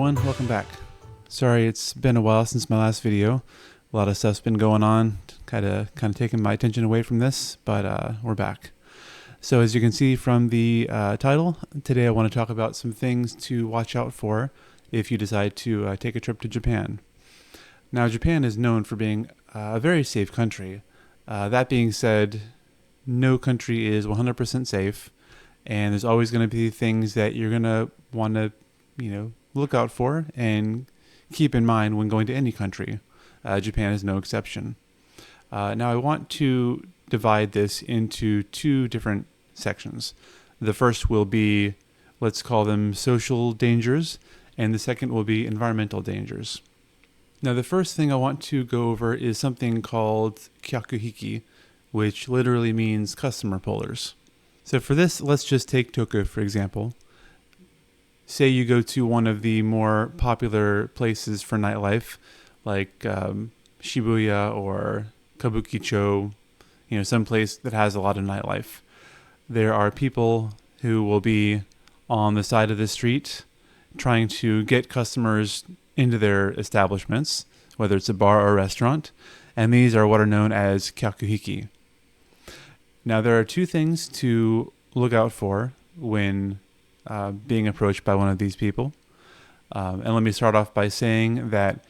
everyone, welcome back. Sorry, it's been a while since my last video. A lot of stuff's been going on, kind of taking my attention away from this, but we're back. So as you can see from the title, today I want to talk about some things to watch out for if you decide to take a trip to Japan. Now, Japan is known for being a very safe country. That being said, no country is 100% safe, and there's always going to be things that you're going to want to, look out for and keep in mind when going to any country. Japan is no exception. Now, I want to divide this into two different sections. The first will be, let's call them social dangers, and the second will be environmental dangers. Now, the first thing I want to go over is something called Kakuhiki, which literally means customer pullers. So for this, let's just take Tokyo, for example. Say you go to one of the more popular places for nightlife, like Shibuya or Kabukicho, some place that has a lot of nightlife. There are people who will be on the side of the street trying to get customers into their establishments, whether it's a bar or a restaurant, and these are what are known as Kakuhiki. Now, there are two things to look out for when being approached by one of these people. And let me start off by saying that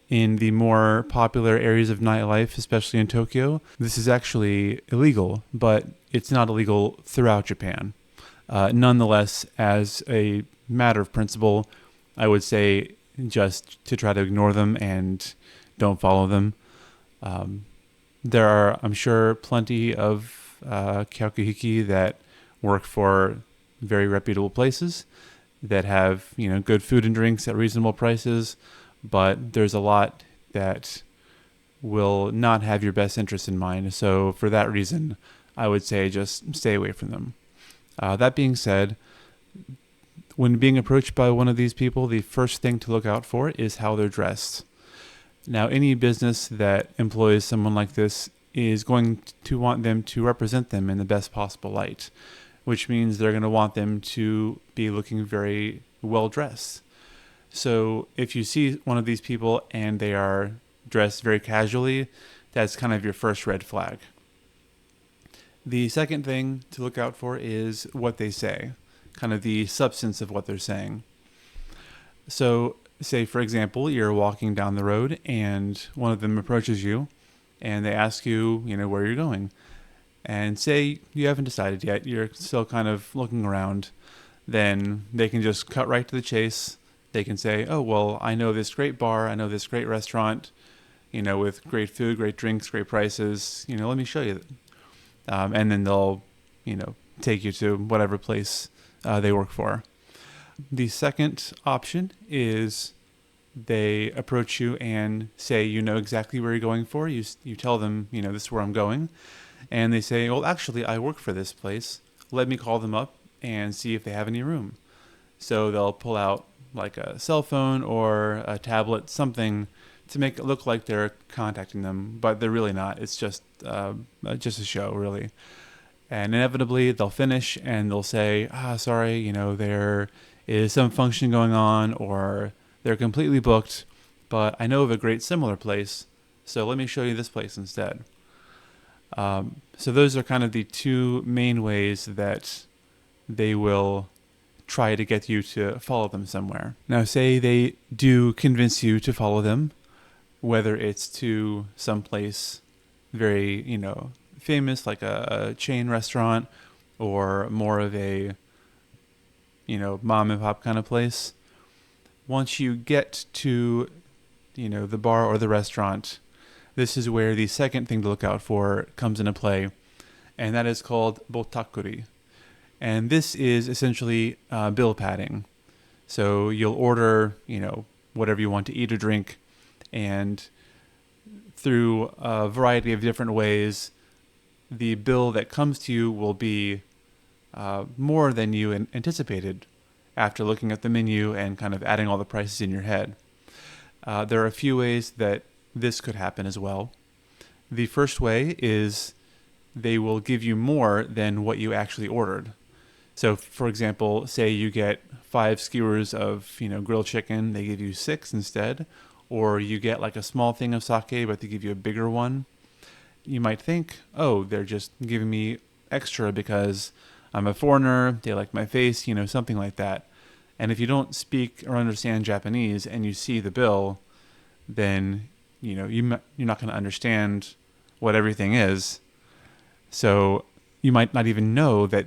in the more popular areas of nightlife, especially in Tokyo, this is actually illegal, but it's not illegal throughout Japan. Nonetheless, as a matter of principle, I would say just to try to ignore them and don't follow them. There are, I'm sure, plenty of Kakuhiki that work for very reputable places that have, good food and drinks at reasonable prices, but there's a lot that will not have your best interest in mind. So for that reason, I would say just stay away from them. That being said, when being approached by one of these people, the first thing to look out for is how they're dressed. Now, any business that employs someone like this is going to want them to represent them in the best possible light, which means they're going to want them to be looking very well dressed. So if you see one of these people and they are dressed very casually, that's kind of your first red flag. The second thing to look out for is what they say, kind of the substance of what they're saying. So say, for example, you're walking down the road and one of them approaches you and they ask you, where you're going. And say you haven't decided yet, you're still kind of looking around, then they can just cut right to the chase. They can say, oh, well, I know this great bar, I know this great restaurant, with great food, great drinks, great prices, let me show you. And then they'll, take you to whatever place they work for. The second option is they approach you and say, exactly where you're going for. You tell them, this is where I'm going. And they say, well, actually, I work for this place. Let me call them up and see if they have any room. So they'll pull out like a cell phone or a tablet, something to make it look like they're contacting them, but they're really not. It's just a show, really. And inevitably, they'll finish and they'll say, sorry, there is some function going on, or they're completely booked, but I know of a great similar place, so let me show you this place instead. So those are kind of the two main ways that they will try to get you to follow them somewhere. Now, say they do convince you to follow them, whether it's to some place very, famous, like a chain restaurant, or more of a, mom and pop kind of place. Once you get to, the bar or the restaurant, this is where the second thing to look out for comes into play, and that is called Botakuri. And this is essentially bill padding. So you'll order, whatever you want to eat or drink, and through a variety of different ways, the bill that comes to you will be more than you anticipated after looking at the menu and kind of adding all the prices in your head. There are a few ways that this could happen as well. The first way is they will give you more than what you actually ordered. So, for example, say you get 5 skewers of, grilled chicken, they give you 6 instead. Or you get like a small thing of sake, but they give you a bigger one. You might think, oh, they're just giving me extra because I'm a foreigner, they like my face, something like that. And if you don't speak or understand Japanese and you see the bill, then, you're not going to understand what everything is. So you might not even know that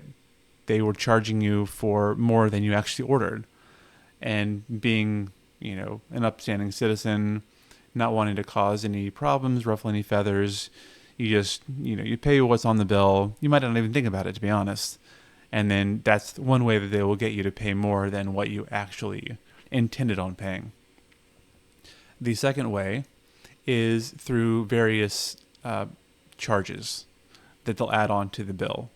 they were charging you for more than you actually ordered. And being, an upstanding citizen, not wanting to cause any problems, ruffle any feathers, you just, you pay what's on the bill. You might not even think about it, to be honest. And then that's one way that they will get you to pay more than what you actually intended on paying. The second way is through various charges that they'll add on to the bill.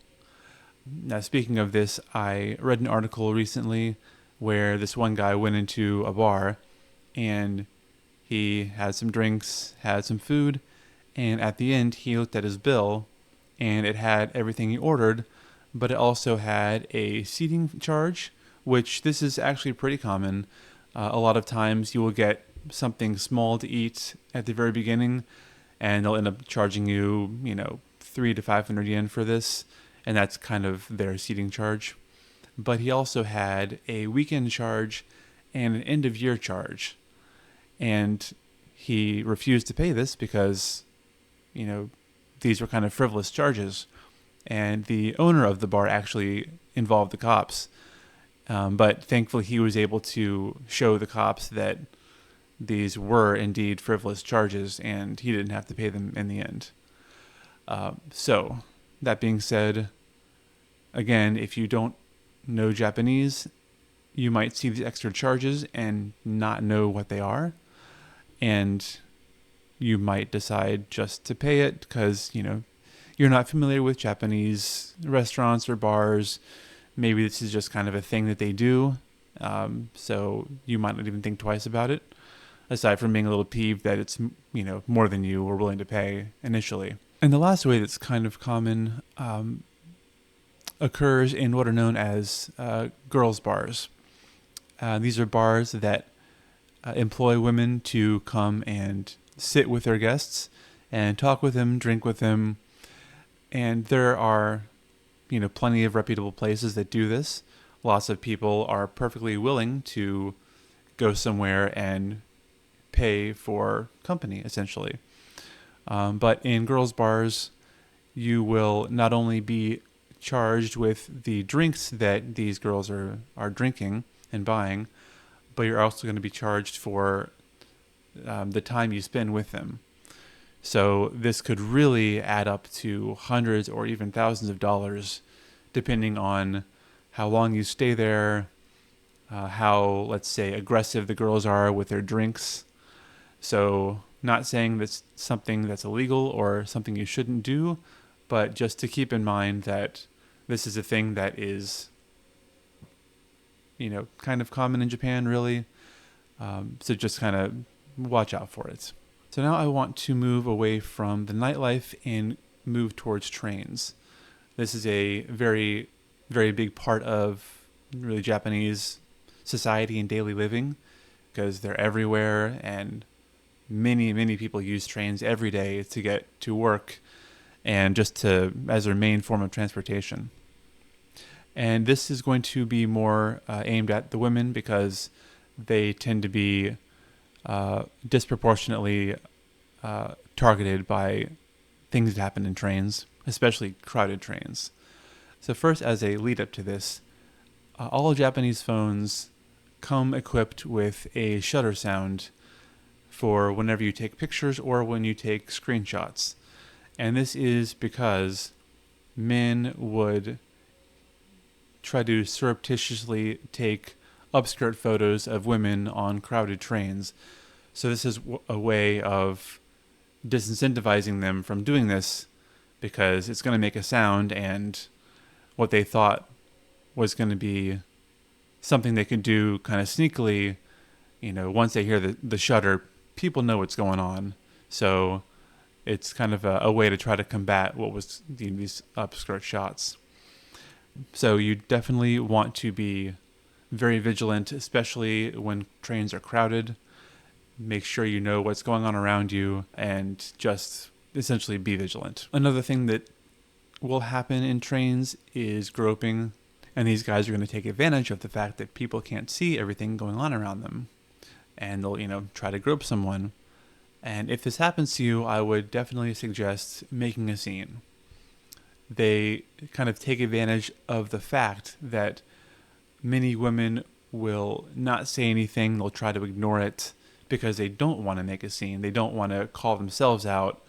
Now, speaking of this, I read an article recently where this one guy went into a bar and he had some drinks, had some food, and at the end he looked at his bill and it had everything he ordered, but it also had a seating charge, which this is actually pretty common. A lot of times you will get something small to eat at the very beginning and they'll end up charging you, 300 to 500 yen for this, and that's kind of their seating charge. But he also had a weekend charge and an end of year charge. And he refused to pay this because, these were kind of frivolous charges. And the owner of the bar actually involved the cops. But thankfully he was able to show the cops that these were indeed frivolous charges and he didn't have to pay them in the end. So that being said, again, if you don't know Japanese, you might see these extra charges and not know what they are. And you might decide just to pay it because, you're not familiar with Japanese restaurants or bars. Maybe this is just kind of a thing that they do. So you might not even think twice about it, aside from being a little peeved that it's, more than you were willing to pay initially. And the last way that's kind of common occurs in what are known as girls' bars. These are bars that employ women to come and sit with their guests and talk with them, drink with them. And there are, plenty of reputable places that do this. Lots of people are perfectly willing to go somewhere and pay for company, essentially. But in girls' bars, you will not only be charged with the drinks that these girls are drinking and buying, but you're also going to be charged for the time you spend with them. So this could really add up to hundreds or even thousands of dollars, depending on how long you stay there, how, let's say, aggressive the girls are with their drinks. So not saying that's something that's illegal or something you shouldn't do, but just to keep in mind that this is a thing that is, kind of common in Japan, really. So just kind of watch out for it. So now I want to move away from the nightlife and move towards trains. This is a very, very big part of really Japanese society and daily living because they're everywhere and many, many people use trains every day to get to work and just as their main form of transportation. And this is going to be more aimed at the women because they tend to be disproportionately targeted by things that happen in trains, especially crowded trains. So first, as a lead up to this, all Japanese phones come equipped with a shutter sound for whenever you take pictures or when you take screenshots. And this is because men would try to surreptitiously take upskirt photos of women on crowded trains. So this is a way of disincentivizing them from doing this because it's going to make a sound, and what they thought was going to be something they could do kind of sneakily, once they hear the shutter, people know what's going on. So it's kind of a way to try to combat what was these upskirt shots. So you definitely want to be very vigilant, especially when trains are crowded. Make sure you know what's going on around you and just essentially be vigilant. Another thing that will happen in trains is groping, and these guys are going to take advantage of the fact that people can't see everything going on around them, and they'll try to grope someone. And if this happens to you, I would definitely suggest making a scene. They kind of take advantage of the fact that many women will not say anything. They'll try to ignore it because they don't want to make a scene. They don't want to call themselves out,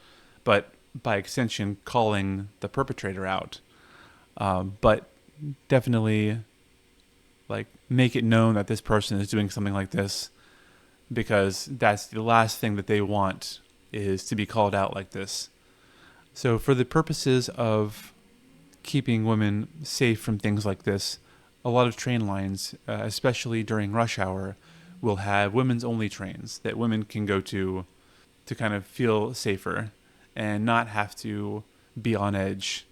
but by extension, calling the perpetrator out. But definitely, make it known that this person is doing something like this, because that's the last thing that they want, is to be called out like this. So for the purposes of keeping women safe from things like this, a lot of train lines, especially during rush hour, will have women's only trains that women can go to kind of feel safer and not have to be on edge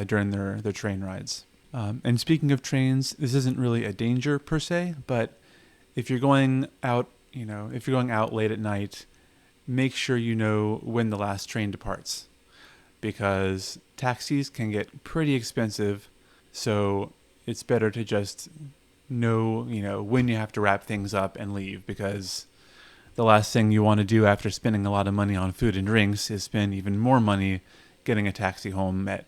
during their train rides. And speaking of trains, this isn't really a danger per se, but if you're going out, late at night, make sure you know when the last train departs, because taxis can get pretty expensive. So it's better to just know, when you have to wrap things up and leave, because the last thing you want to do after spending a lot of money on food and drinks is spend even more money getting a taxi home at,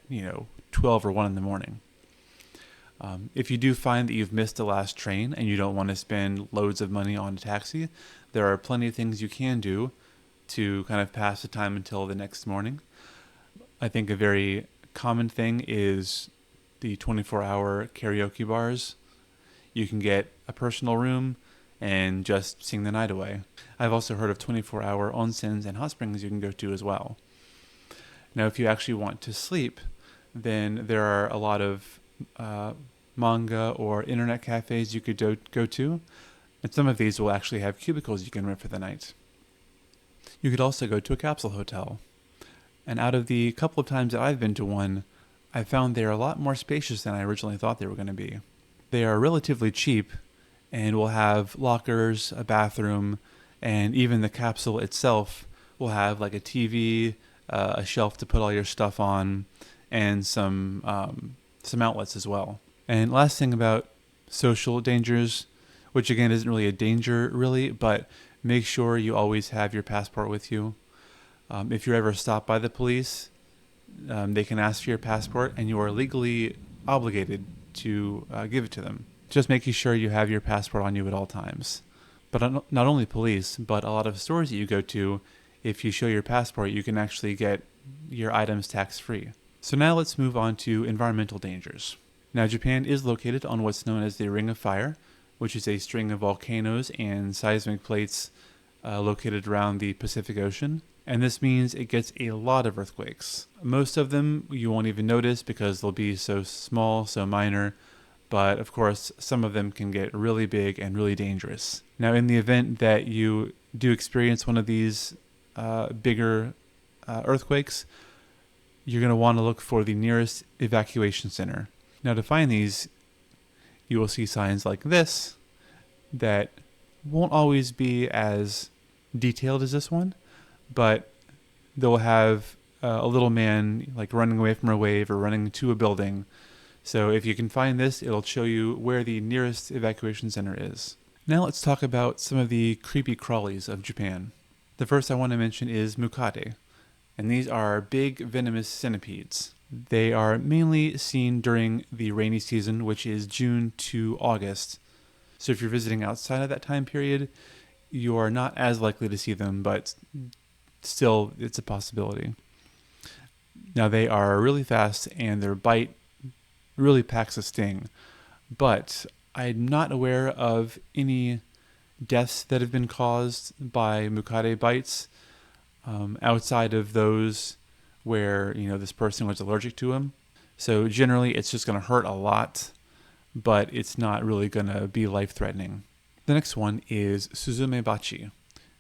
12 or 1 in the morning. If you do find that you've missed the last train and you don't want to spend loads of money on a taxi, there are plenty of things you can do to kind of pass the time until the next morning. I think a very common thing is the 24-hour karaoke bars. You can get a personal room and just sing the night away. I've also heard of 24-hour onsens and hot springs you can go to as well. Now, if you actually want to sleep, then there are a lot of manga or internet cafes you could go to, and some of these will actually have cubicles you can rent for the night. You could also go to a capsule hotel, and out of the couple of times that I've been to one, I found they are a lot more spacious than I originally thought they were going to be. They are relatively cheap and will have lockers, a bathroom, and even the capsule itself will have like a TV, a shelf to put all your stuff on, and some outlets as well. And last thing about social dangers, which again isn't really a danger really, but make sure you always have your passport with you. If you're ever stopped by the police, they can ask for your passport, and you are legally obligated to give it to them. Just making sure you have your passport on you at all times. But not only police, but a lot of stores that you go to, if you show your passport, you can actually get your items tax-free. So now let's move on to environmental dangers. Now, Japan is located on what's known as the Ring of Fire, which is a string of volcanoes and seismic plates located around the Pacific Ocean. And this means it gets a lot of earthquakes. Most of them you won't even notice because they'll be so small, so minor. But of course, some of them can get really big and really dangerous. Now, in the event that you do experience one of these bigger earthquakes, you're going to want to look for the nearest evacuation center. Now, to find these, you will see signs like this that won't always be as detailed as this one, but they'll have a little man like running away from a wave or running to a building. So if you can find this, it'll show you where the nearest evacuation center is. Now let's talk about some of the creepy crawlies of Japan. The first I want to mention is mukade, and these are big venomous centipedes. They are mainly seen during the rainy season, which is June to August. So if you're visiting outside of that time period, you are not as likely to see them, but still it's a possibility. Now they are really fast and their bite really packs a sting, but I'm not aware of any deaths that have been caused by mukade bites outside of those where this person was allergic to them. So generally it's just going to hurt a lot, but it's not really going to be life-threatening. The next one is suzumebachi,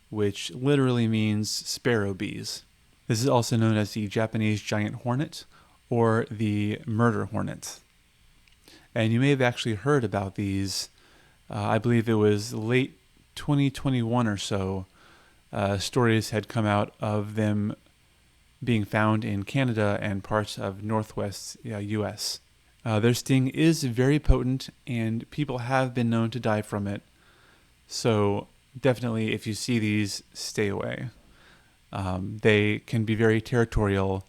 which literally means sparrow bees. This is also known as the Japanese giant hornet or the murder hornet. And you may have actually heard about these I believe it was late 2021 or so, stories had come out of them being found in Canada and parts of northwest US. Their sting is very potent, and people have been known to die from it. So definitely, if you see these, stay away. They can be very territorial.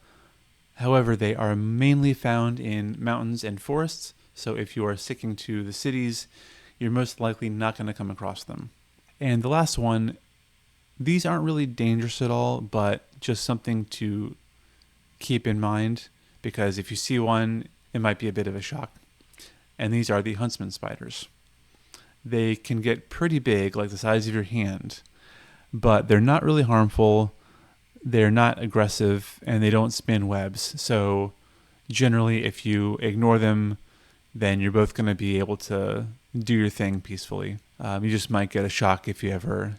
However, they are mainly found in mountains and forests. So if you are sticking to the cities, you're most likely not going to come across them. And the last one, these aren't really dangerous at all, but just something to keep in mind, because if you see one, it might be a bit of a shock. And these are the huntsman spiders. They can get pretty big, like the size of your hand, but they're not really harmful. They're not aggressive, and they don't spin webs. So generally, if you ignore them, then you're both going to be able to do your thing peacefully. You just might get a shock if you ever,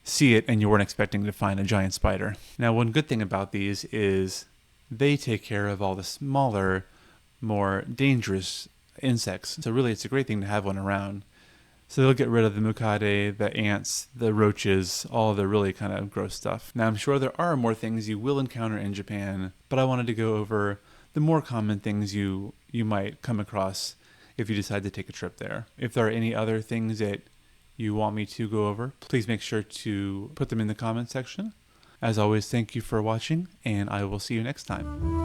see it and you weren't expecting to find a giant spider. Now, one good thing about these is they take care of all the smaller, more dangerous insects. So really, it's a great thing to have one around. So they'll get rid of the mukade, the ants, the roaches, all the really kind of gross stuff. Now, I'm sure there are more things you will encounter in Japan, but I wanted to go over the more common things you might come across if you decide to take a trip there. If there are any other things that you want me to go over, please make sure to put them in the comment section. As always, thank you for watching, and I will see you next time.